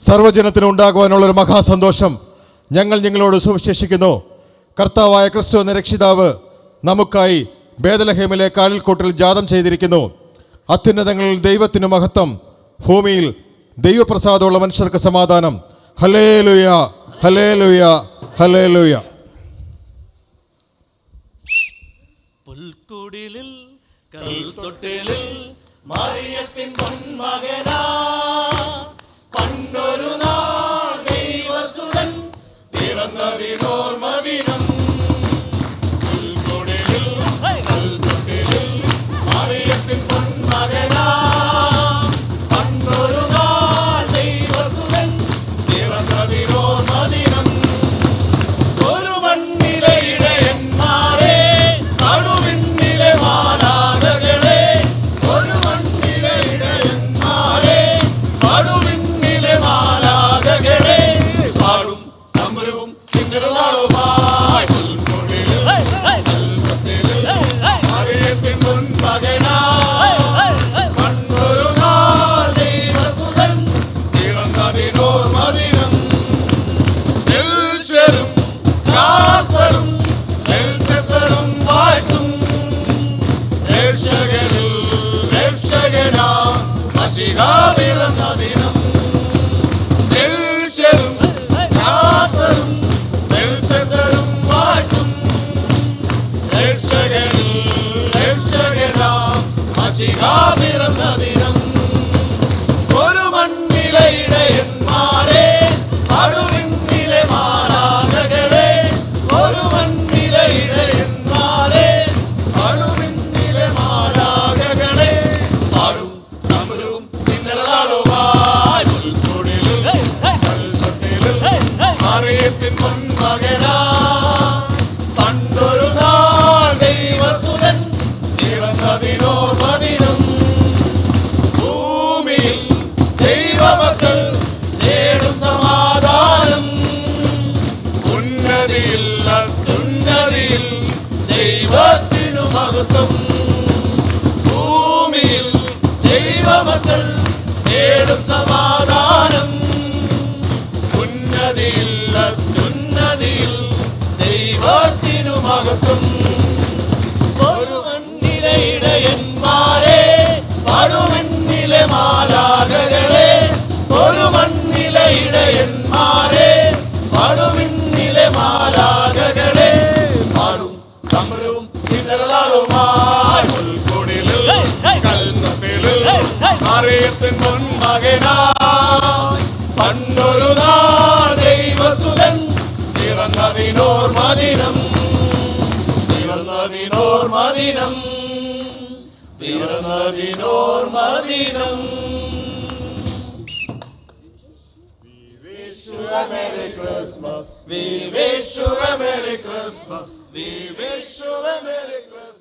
സർവ്വജനത്തിനും ഉണ്ടാകുവാനുള്ളൊരു മഹാസന്തോഷം ഞങ്ങൾ നിങ്ങളോട് സുവിശേഷിക്കുന്നു. കർത്താവായ ക്രിസ്തു എന്ന രക്ഷിതാവ് നമുക്കായി ബേത്ലഹേമിലെ കാലിൽക്കോട്ടിൽ ജാതം ചെയ്തിരിക്കുന്നു. അത്യുന്നതങ്ങളിൽ ദൈവത്തിനു മഹത്വം, ഭൂമിയിൽ ദൈവപ്രസാദമുള്ള മനുഷ്യർക്ക് സമാധാനം. ഹല്ലേലൂയ, ഹല്ലേലൂയ, ഹല്ലേലൂയ. പുൽക്കുടിലിൽ കൽത്തൊട്ടിലിൽ മറിയത്തിൻ പൊന്മകനാ പണ്ടൊരു നാൾ ദൈവസുതൻ പിറന്നതിനോർമദിനം. പുൽക്കുടിലിൽ കൽത്തൊട്ടിലിൽ മറിയത്തിൻ പൊന്മകനാ പണ്ടൊരു നാൾ ദൈവസുതൻ പിറന്നതിനോർമദിനം. ഒരു മണ്ണിലെ ഇടയന്മാരെ നടുവിണ്ണിലെ മാലാഖകളെ, ഒരു മണ്ണിലെ ഇടയന്മാരെ നടുവിണ്ണിലെ മാലാഖകളെ പാടും തമ്പുരുവും കിന്നരതാളവുമായി പുൽക്കുടിലിൽ കൽത്തൊട്ടിലിൽ മറിയത്തിൻ പൊന്മകനാ പണ്ടൊരു നാൾ ദൈവസുതൻ പിറന്നതിനോർമദിനം. എൽശരും കാസ്പറും എൽസെസറും വാഴ്ത്തും രക്ഷകരിൽ രക്ഷകനാ മശിഹാ പിറന്നദിനം. എൽശരും കാസ്പറും എൽസെസറും വാഴ്ത്തും രക്ഷകരിൽ രക്ഷകനാ മശിഹാ പിറന്നദിനം. ഒരു മണ്ണിലെ ഇടയന്മാരെ നടുവിണ്ണിലെ മാലാഖകളെ, ഒരു മണ്ണിലെ ഇടയന്മാരെ നടുവിണ്ണിലെ മാലാഖകളെ പാടും തമ്പുരുവും കിന്നരതാളവുമായി പുൽക്കുടിലിൽ കൽത്തൊട്ടിലിൽ മറിയത്തിൻ പൊന്മകനാ പണ്ടൊരു നാൾ ദൈവസുതൻ പിറന്നതിനോർമദിനം. ഭൂമിയിൽ ദൈവമക്കൾ നേടും സമാധാനം, ഉന്നതിയിൽ അത്യുന്നതിയിൽ ദൈവത്തിനു മഹത്വം. ഭൂമിയിൽ ദൈവമക്കൾ നേടും സമാധാനം, ഉന്നതിയിൽ അത്യുന്നതിയിൽ ദൈവത്തിനു മഹത്വം. ഒരു മണ്ണിലെ ഇടയന്മാരെ നടുവിണ്ണിലെ മാലാഖകളെ, ഒരു മണ്ണിലെ ഇടയന്മാരെ നടുവിണ്ണിലെ മാലാഖകളെ പാടും തമ്പുരുവും കിന്നരതാളവുമായി പുൽക്കുടിലിൽ കൽത്തൊട്ടിലിൽ മറിയത്തിൻ പൊന്മകനാ പണ്ടൊരു നാൾ ദൈവസുതൻ പിറന്നതിനോർമദിനം. പിറന്നതിനോർമദിനം, പിറന്നതിനോർമദിനം. We wish you a Merry Christmas. We wish you a Merry Christmas. We wish you a Merry Christmas.